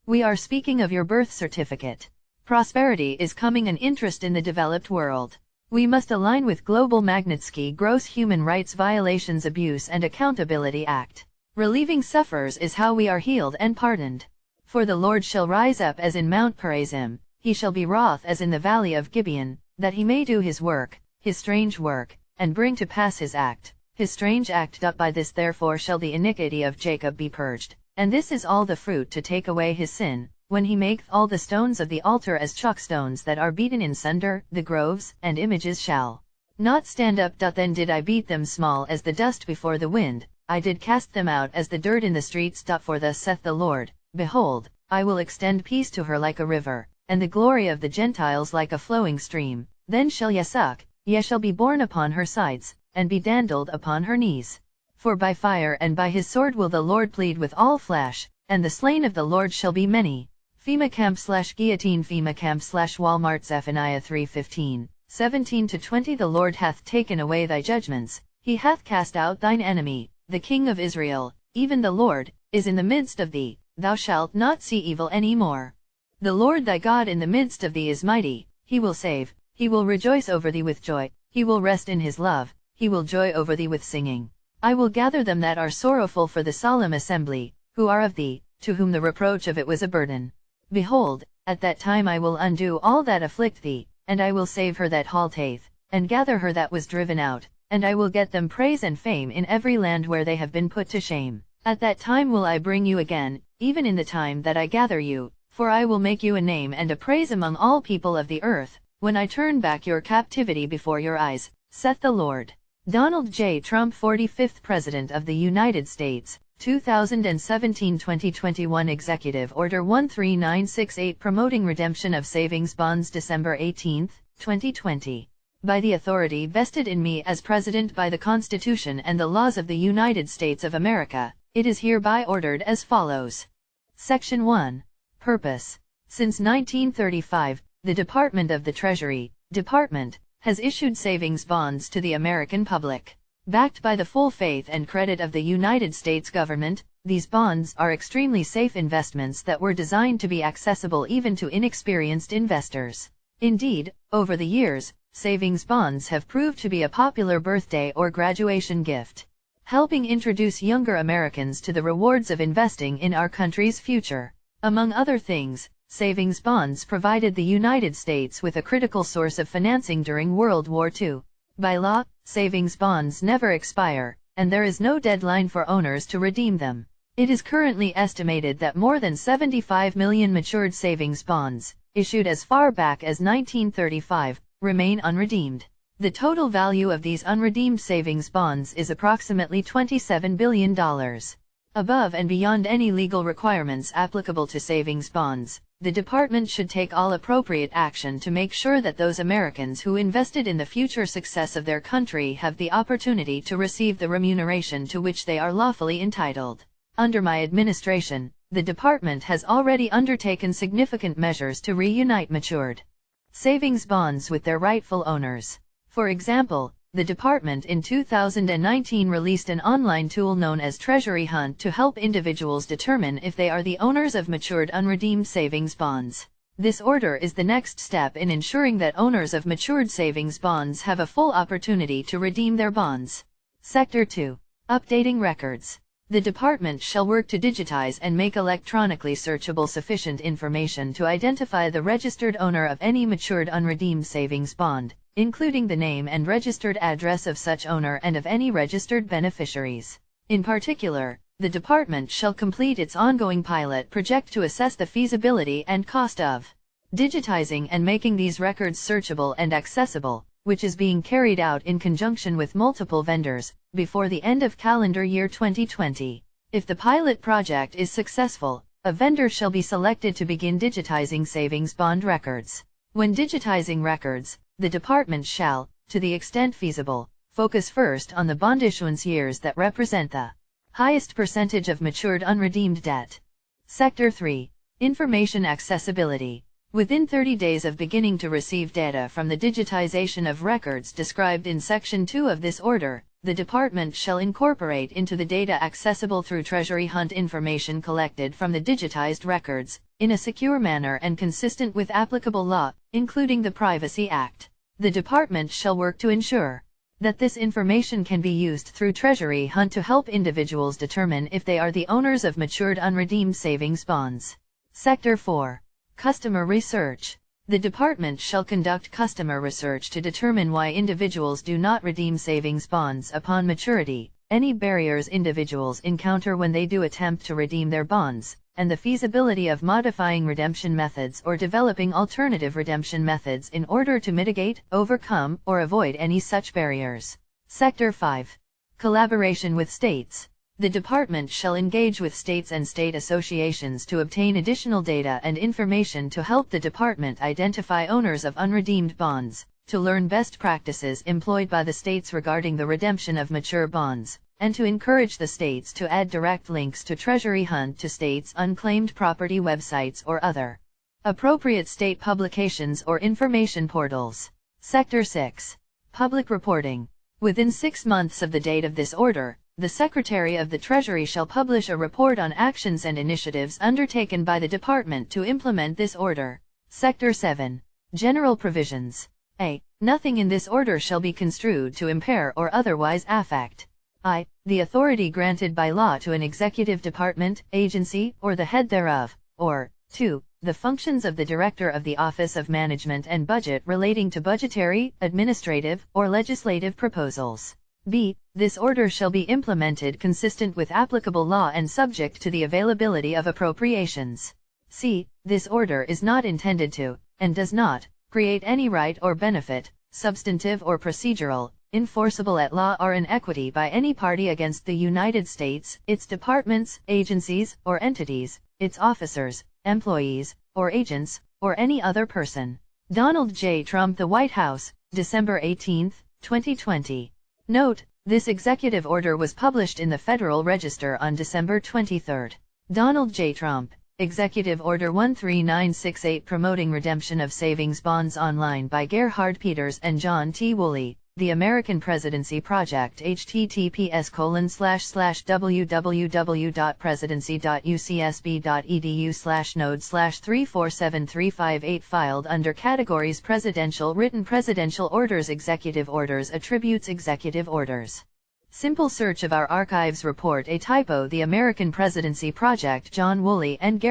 We are speaking of your birth certificate. Prosperity is coming an interest in the developed world. We must align with Global Magnitsky Gross Human Rights Violations Abuse and Accountability Act. Relieving sufferers is how we are healed and pardoned. For the Lord shall rise up as in Mount Perazim, he shall be wroth as in the valley of Gibeon, that he may do his work, his strange work, and bring to pass his act, his strange act. By this therefore shall the iniquity of Jacob be purged, and this is all the fruit to take away his sin, when he maketh all the stones of the altar as chalkstones that are beaten in sunder, the groves and images shall not stand up. Then did I beat them small as the dust before the wind, I did cast them out as the dirt in the streets. For thus saith the Lord, Behold, I will extend peace to her like a river, and the glory of the Gentiles like a flowing stream. Then shall ye suck, ye shall be borne upon her sides, and be dandled upon her knees. For by fire and by his sword will the Lord plead with all flesh, and the slain of the Lord shall be many. FEMA/guillotine FEMA/Walmart Zephaniah 3:15, 17-20. The Lord hath taken away thy judgments, he hath cast out thine enemy, the King of Israel, even the Lord, is in the midst of thee, thou shalt not see evil any more. The Lord thy God in the midst of thee is mighty, he will save, he will rejoice over thee with joy, he will rest in his love, he will joy over thee with singing. I will gather them that are sorrowful for the solemn assembly, who are of thee, to whom the reproach of it was a burden. Behold, at that time I will undo all that afflict thee, and I will save her that halteth, and gather her that was driven out, and I will get them praise and fame in every land where they have been put to shame. At that time will I bring you again, even in the time that I gather you, for I will make you a name and a praise among all people of the earth, when I turn back your captivity before your eyes, saith the Lord. Donald J. Trump, 45th President of the United States, 2017-2021 Executive Order 13968 promoting redemption of savings bonds December 18, 2020. By the authority vested in me as President by the Constitution and the laws of the United States of America, it is hereby ordered as follows. Section 1. Purpose. Since 1935, the Department of the Treasury, Department, has issued savings bonds to the American public. Backed by the full faith and credit of the United States government, these bonds are extremely safe investments that were designed to be accessible even to inexperienced investors. Indeed, over the years, savings bonds have proved to be a popular birthday or graduation gift, helping introduce younger Americans to the rewards of investing in our country's future. Among other things, savings bonds provided the United States with a critical source of financing during World War II. By law, savings bonds never expire, and there is no deadline for owners to redeem them. It is currently estimated that more than 75 million matured savings bonds, issued as far back as 1935, remain unredeemed. The total value of these unredeemed savings bonds is approximately $27 billion. Above and beyond any legal requirements applicable to savings bonds, the department should take all appropriate action to make sure that those Americans who invested in the future success of their country have the opportunity to receive the remuneration to which they are lawfully entitled. Under my administration, the department has already undertaken significant measures to reunite matured savings bonds with their rightful owners. For example, the department in 2019 released an online tool known as Treasury Hunt to help individuals determine if they are the owners of matured unredeemed savings bonds. This order is the next step in ensuring that owners of matured savings bonds have a full opportunity to redeem their bonds. Sector 2. Updating records. The department shall work to digitize and make electronically searchable sufficient information to identify the registered owner of any matured unredeemed savings bond, including the name and registered address of such owner and of any registered beneficiaries. In particular, the department shall complete its ongoing pilot project to assess the feasibility and cost of digitizing and making these records searchable and accessible, which is being carried out in conjunction with multiple vendors, before the end of calendar year 2020. If the pilot project is successful, a vendor shall be selected to begin digitizing savings bond records. When digitizing records, the department shall, to the extent feasible, focus first on the bond issuance years that represent the highest percentage of matured unredeemed debt. Sector 3. Information accessibility. Within 30 days of beginning to receive data from the digitization of records described in Section 2 of this order, the Department shall incorporate into the data accessible through Treasury Hunt information collected from the digitized records, in a secure manner and consistent with applicable law, including the Privacy Act. The Department shall work to ensure that this information can be used through Treasury Hunt to help individuals determine if they are the owners of matured unredeemed savings bonds. Sector 4. Customer Research. The Department shall conduct customer research to determine why individuals do not redeem savings bonds upon maturity, any barriers individuals encounter when they do attempt to redeem their bonds, and the feasibility of modifying redemption methods or developing alternative redemption methods in order to mitigate, overcome, or avoid any such barriers. Sector 5. Collaboration with states. The Department shall engage with states and state associations to obtain additional data and information to help the Department identify owners of unredeemed bonds, to learn best practices employed by the states regarding the redemption of mature bonds, and to encourage the states to add direct links to Treasury Hunt to states' unclaimed property websites or other appropriate state publications or information portals. Sector 6. Public Reporting. Within 6 months of the date of this order, the Secretary of the Treasury shall publish a report on actions and initiatives undertaken by the Department to implement this order. Sector 7. General Provisions. A. Nothing in this order shall be construed to impair or otherwise affect I. The authority granted by law to an executive department, agency, or the head thereof, or 2. The functions of the Director of the Office of Management and Budget relating to budgetary, administrative, or legislative proposals. B. This order shall be implemented consistent with applicable law and subject to the availability of appropriations. C. This order is not intended to, and does not, create any right or benefit, substantive or procedural, enforceable at law or in equity by any party against the United States, its departments, agencies, or entities, its officers, employees, or agents, or any other person. Donald J. Trump, The White House, December 18, 2020. Note: this executive order was published in the Federal Register on December 23. Donald J. Trump, Executive Order 13968 promoting redemption of savings bonds online by Gerhard Peters and John T. Woolley. The American Presidency Project https://www.presidency.ucsb.edu/node/3473558 filed under categories Presidential Written Presidential Orders Executive Orders Attributes Executive Orders. Simple search of our archives report a typo The American Presidency Project John Woolley and